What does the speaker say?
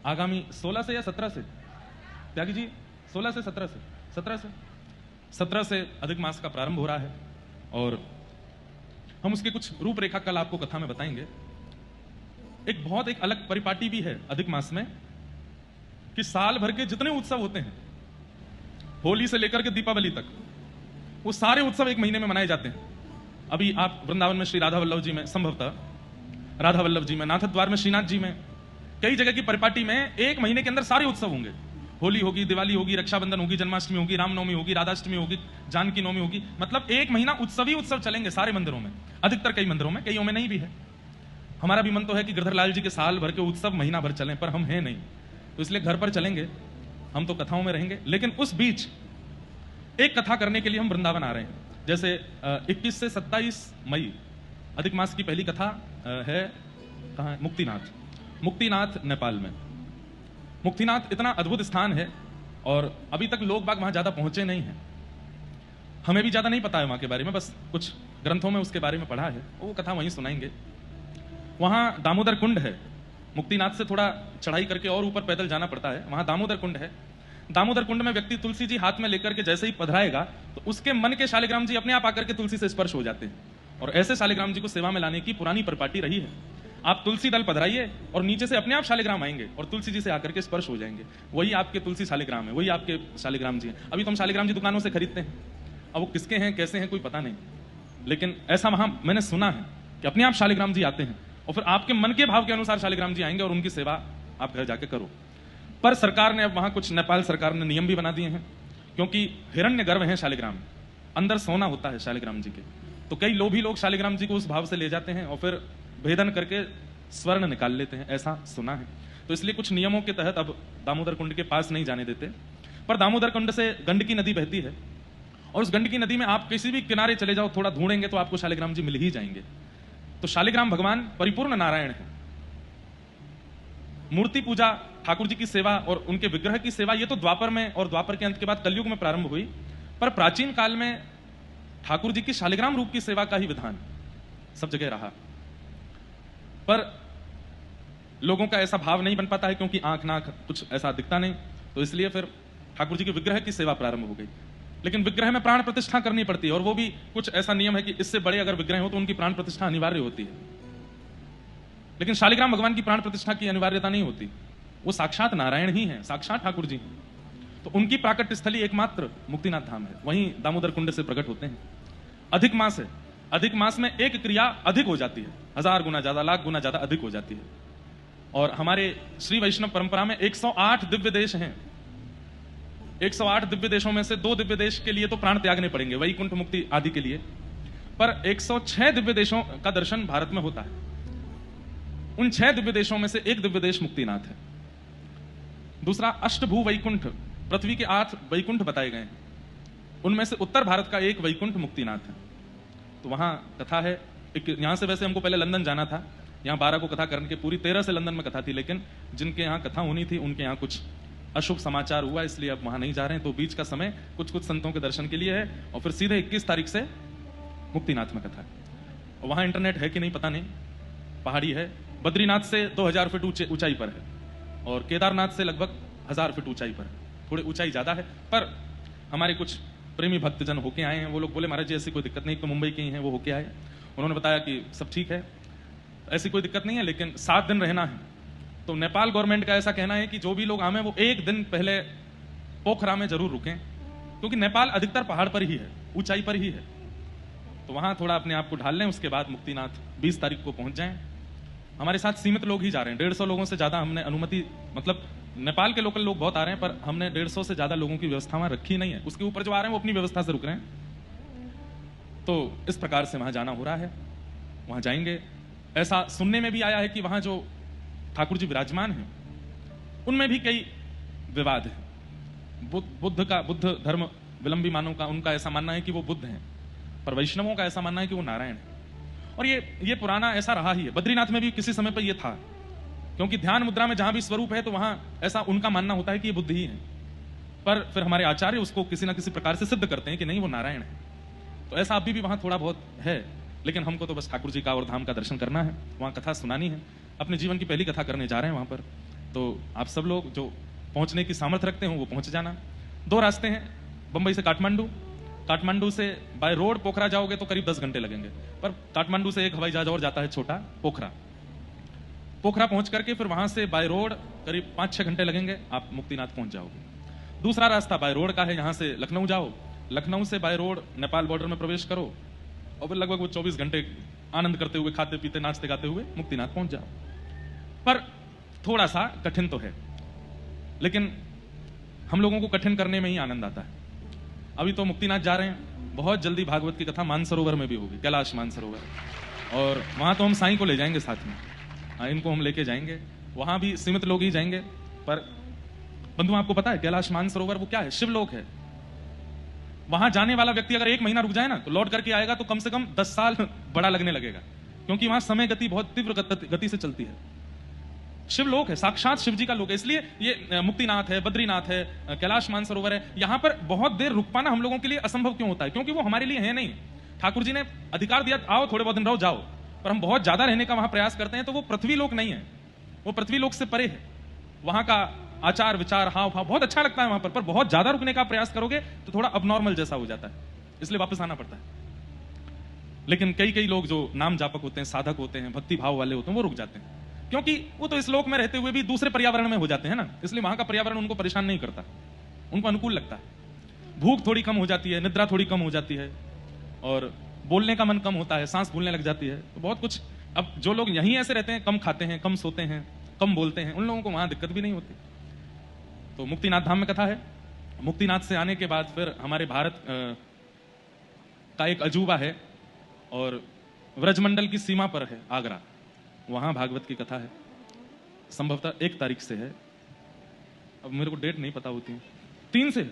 आगामी 16 से या 17 से, त्यागी जी 16 से 17 से अधिक मास का प्रारंभ हो रहा है और हम उसके कुछ रूपरेखा कल आपको कथा में बताएंगे। एक अलग परिपाटी भी है अधिक मास में कि साल भर के जितने उत्सव होते हैं, होली से लेकर के दीपावली तक, वो सारे उत्सव एक महीने में मनाए जाते हैं। अभी आप वृंदावन में श्री राधा वल्लभ जी में, संभवतः राधा वल्लभ जी में, नाथ द्वार में श्रीनाथ जी में, कई जगह की परिपाटी में एक महीने के अंदर सारे उत्सव होंगे। होली होगी, दिवाली होगी, रक्षाबंधन होगी, जन्माष्टमी होगी, रामनवमी होगी, राधाष्टमी होगी, जानकी नवमी होगी, मतलब एक महीना उत्सव ही उत्सव चलेंगे सारे मंदिरों में, अधिकतर कई मंदिरों में, कईयों में नहीं भी है। हमारा भी मन तो है कि गिरधर लाल जी के साल भर के उत्सव महीना भर चलें, पर हम हैं नहीं, तो इसलिए घर पर चलेंगे, हम तो कथाओं में रहेंगे। लेकिन उस बीच एक कथा करने के लिए हम वृंदावन आ रहे हैं। जैसे 21 से 27 मई अधिक मास की पहली कथा है कहाँ? मुक्तिनाथ नेपाल में। मुक्तिनाथ इतना अद्भुत स्थान है और अभी तक लोग बाग वहां ज्यादा पहुंचे नहीं हैं। हमें भी ज्यादा नहीं पता है वहां के बारे में, बस कुछ ग्रंथों में उसके बारे में पढ़ा है, वो कथा वहीं सुनाएंगे। वहां दामोदर कुंड है। मुक्तिनाथ से थोड़ा चढ़ाई करके और ऊपर पैदल जाना पड़ता है, वहां दामोदर कुंड है। दामोदर कुंड में व्यक्ति तुलसी जी हाथ में लेकर के जैसे ही पधराएगा तो उसके मन के शालिग्राम जी अपने आप आकर के तुलसी से स्पर्श हो जाते हैं। और ऐसे शालिग्राम जी को सेवा में लाने की पुरानी परिपाटी रही है। आप तुलसी दल पधराइए और नीचे से अपने आप शालिग्राम आएंगे और तुलसी जी से आकर के स्पर्श हो जाएंगे। वही आपके तुलसी शालिग्राम है, वही आपके शालिग्राम जी हैं। अभी तो हम शालिग्राम जी दुकानों से खरीदते हैं, अब वो किसके हैं कैसे हैं कोई पता नहीं, लेकिन ऐसा वहां मैंने सुना है कि अपने आप शालिग्राम जी आते हैं और फिर आपके मन के भाव के अनुसार शालिग्राम जी आएंगे और उनकी सेवा आप घर जाके करो। पर सरकार ने अब वहां कुछ, नेपाल सरकार ने नियम भी बना दिए हैं, क्योंकि हिरण्य गर्भ है शालिग्राम, अंदर सोना होता है शालिग्राम जी के, तो कई लोभी लोग शालिग्राम जी को उस भाव से ले जाते हैं और फिर भेदन करके स्वर्ण निकाल लेते हैं, ऐसा सुना है। तो इसलिए कुछ नियमों के तहत अब दामोदर कुंड के पास नहीं जाने देते। पर दामोदर कुंड से गंडकी नदी बहती है और उस गंडकी नदी में आप किसी भी किनारे चले जाओ, थोड़ा ढूंढेंगे तो आपको शालिग्राम जी मिल ही जाएंगे। तो शालिग्राम भगवान परिपूर्ण नारायण है। मूर्ति पूजा, ठाकुर जी की सेवा और उनके विग्रह की सेवा, ये तो द्वापर में और द्वापर के अंत के बाद कलयुग में प्रारंभ हुई। पर प्राचीन काल में ठाकुर जी की शालिग्राम रूप की सेवा का ही विधान सब जगह रहा। पर लोगों का ऐसा भाव नहीं बन पाता है क्योंकि आंख नाक कुछ ऐसा दिखता नहीं, तो इसलिए फिर ठाकुर जी के विग्रह की सेवा प्रारंभ हो गई। लेकिन विग्रह में प्राण प्रतिष्ठा करनी पड़ती है और वो भी कुछ ऐसा नियम है कि इससे बड़े अगर विग्रह हो तो उनकी प्राण प्रतिष्ठा अनिवार्य होती है। लेकिन शालिग्राम भगवान की प्राण प्रतिष्ठा की अनिवार्यता नहीं होती, वो साक्षात नारायण ही है, साक्षात ठाकुर जी हैं। तो उनकी प्राकट्य स्थली एकमात्र मुक्तिनाथ धाम है, वहीं दामोदर कुंड से प्रकट होते हैं। अधिक मास है, अधिक मास में एक क्रिया अधिक हो जाती है, 1000 गुना ज्यादा, लाख गुना ज्यादा अधिक हो जाती है। और हमारे श्री वैष्णव परंपरा में 108 दिव्य देश हैं। 108 दिव्य देशों में से 2 दिव्य देश के लिए तो प्राण त्यागने पड़ेंगे, वैकुंठ मुक्ति आदि के लिए, पर 106 दिव्य देशों का दर्शन भारत में होता है। उन 6 दिव्य देशों में से एक दिव्य देश मुक्तिनाथ है। दूसरा अष्टभू वैकुंठ, पृथ्वी के 8 वैकुंठ बताए गए हैं, उनमें से उत्तर भारत का एक वैकुंठ मुक्तिनाथ है। तो वहां कथा है। यहां से वैसे हमको पहले लंदन जाना था, यहाँ 12 को कथा करने के, पूरी 13 से लंदन में कथा थी, लेकिन जिनके यहाँ कथा होनी थी उनके यहाँ कुछ अशुभ समाचार हुआ, इसलिए अब वहां नहीं जा रहे हैं। तो बीच का समय कुछ संतों के दर्शन के लिए है और फिर सीधे 21 तारीख से मुक्तिनाथ में कथा है। वहां इंटरनेट है कि नहीं पता नहीं, पहाड़ी है, बद्रीनाथ से 2000 फीट ऊंचाई पर है और केदारनाथ से लगभग 1000 फीट ऊंचाई पर है, थोड़ी ऊंचाई ज्यादा है। पर हमारे कुछ प्रेमी भक्तजन होके आए हैं, वो लोग बोले महाराज जी ऐसी कोई दिक्कत नहीं, तो मुंबई के ही हैं, वो होके आए, उन्होंने बताया कि सब ठीक है, ऐसी कोई दिक्कत नहीं है, लेकिन 7 दिन रहना है। तो नेपाल गवर्नमेंट का ऐसा कहना है कि जो भी लोग आवे वो 1 दिन पहले पोखरा में जरूर रुकें, क्योंकि नेपाल अधिकतर पहाड़ पर ही है, ऊंचाई पर ही है। तो वहां थोड़ा अपने आप को ढाल लें, उसके बाद मुक्तिनाथ 20 तारीख को पहुंच जाएं। हमारे साथ सीमित लोग ही जा रहे हैं, 150 लोगों से ज्यादा हमने अनुमति, मतलब नेपाल के लोकल लोग बहुत आ रहे हैं, पर हमने 150 से ज्यादा लोगों की व्यवस्था वहां रखी नहीं है। उसके ऊपर जो आ रहे हैं वो अपनी व्यवस्था से रुक रहे हैं। तो इस प्रकार से वहां जाना हो रहा है, वहां जाएंगे। ऐसा सुनने में भी आया है कि वहां जो ठाकुर जी विराजमान हैं उनमें भी कई विवाद है। बुद्ध धर्म विलंबी मानव का, उनका ऐसा मानना है कि वो बुद्ध हैं, पर वैष्णवों का ऐसा मानना है कि वो नारायण है। और ये पुराना ऐसा रहा ही है। बद्रीनाथ में भी किसी समय पर ये था, क्योंकि ध्यान मुद्रा में जहां भी स्वरूप है तो वहां ऐसा उनका मानना होता है कि ये बुद्ध ही है, पर फिर हमारे आचार्य उसको किसी ना किसी प्रकार से सिद्ध करते हैं कि नहीं वो नारायण है। तो ऐसा अभी भी वहां थोड़ा बहुत है, लेकिन हमको तो बस ठाकुर जी का और धाम का दर्शन करना है, वहां कथा सुनानी है। अपने जीवन की पहली कथा करने जा रहे हैं वहां पर। तो आप सब लोग जो पहुंचने की सामर्थ्य रखते हो वो पहुंच जाना। 2 रास्ते हैं, बंबई से काठमांडू। काठमांडू से बाय रोड पोखरा जाओगे तो करीब 10 घंटे लगेंगे, पर काठमांडू से एक हवाई जहाज और जाता है छोटा, पोखरा। पोखरा पहुंच करके फिर वहां से बाय रोड करीब 5-6 घंटे लगेंगे, आप मुक्तिनाथ पहुंच जाओगे। दूसरा रास्ता बाय रोड का है, यहां से लखनऊ जाओ, लखनऊ से बाय रोड नेपाल बॉर्डर में प्रवेश करो और फिर लगभग वो 24 घंटे आनंद करते हुए, खाते पीते नाचते गाते हुए मुक्तिनाथ पहुंच जाओ। पर थोड़ा सा कठिन तो है, लेकिन हम लोगों को कठिन करने में ही आनंद आता है। अभी तो मुक्तिनाथ जा रहे हैं, बहुत जल्दी भागवत की कथा मानसरोवर में भी होगी, कैलाश मानसरोवर, और वहां तो हम साईं को ले जाएंगे साथ में। हाँ, इनको हम लेके जाएंगे, वहां भी सीमित लोग ही जाएंगे। पर बंधु आपको पता है कैलाश मानसरोवर वो क्या है? शिवलोक है। वहां जाने वाला व्यक्ति अगर 1 महीना रुक जाए ना तो लौट करके आएगा तो कम से कम 10 साल बड़ा लगने लगेगा, क्योंकि वहां समय गति बहुत तीव्र गति से चलती है। शिवलोक है, साक्षात शिव जी का लोक है। इसलिए ये मुक्तिनाथ है, बद्रीनाथ है, कैलाश मानसरोवर है, यहां पर बहुत देर रुक पाना हम लोगों के लिए असंभव क्यों होता है? क्योंकि वो हमारे लिए है नहीं। ठाकुर जी ने अधिकार दिया, आओ थोड़े बहुत दिन रहो, जाओ, पर हम बहुत ज्यादा रहने का वहां प्रयास करते हैं, तो वो पृथ्वी लोक नहीं है, वो पृथ्वी लोक से परे है। वहां का आचार विचार, हाव भाव बहुत अच्छा लगता है वहां पर बहुत ज्यादा रुकने का प्रयास करोगे तो थोड़ा अबनॉर्मल जैसा हो जाता है, इसलिए वापस आना पड़ता है। लेकिन कई लोग जो नाम जापक होते हैं, साधक होते हैं, भक्ति भाव वाले होते हैं, वो रुक जाते हैं, क्योंकि वो तो इस लोक में रहते हुए भी दूसरे पर्यावरण में हो जाते हैं ना, इसलिए वहां का पर्यावरण उनको परेशान नहीं करता, उनको अनुकूल लगता है। भूख थोड़ी कम हो जाती है, निद्रा थोड़ी कम हो जाती है, और बोलने का मन कम होता है, सांस भूलने लग जाती है, तो बहुत कुछ। अब जो लोग यहीं ऐसे रहते हैं, कम खाते हैं, कम सोते हैं, कम बोलते हैं, उन लोगों को वहां दिक्कत भी नहीं होती। तो मुक्तिनाथ धाम में कथा है। मुक्तिनाथ से आने के बाद फिर हमारे भारत का एक अजूबा है, और व्रजमंडल की सीमा पर है आगरा, वहां भागवत की कथा है। संभवतः 1 तारीख से है, अब मेरे को डेट नहीं पता होती है, 3 से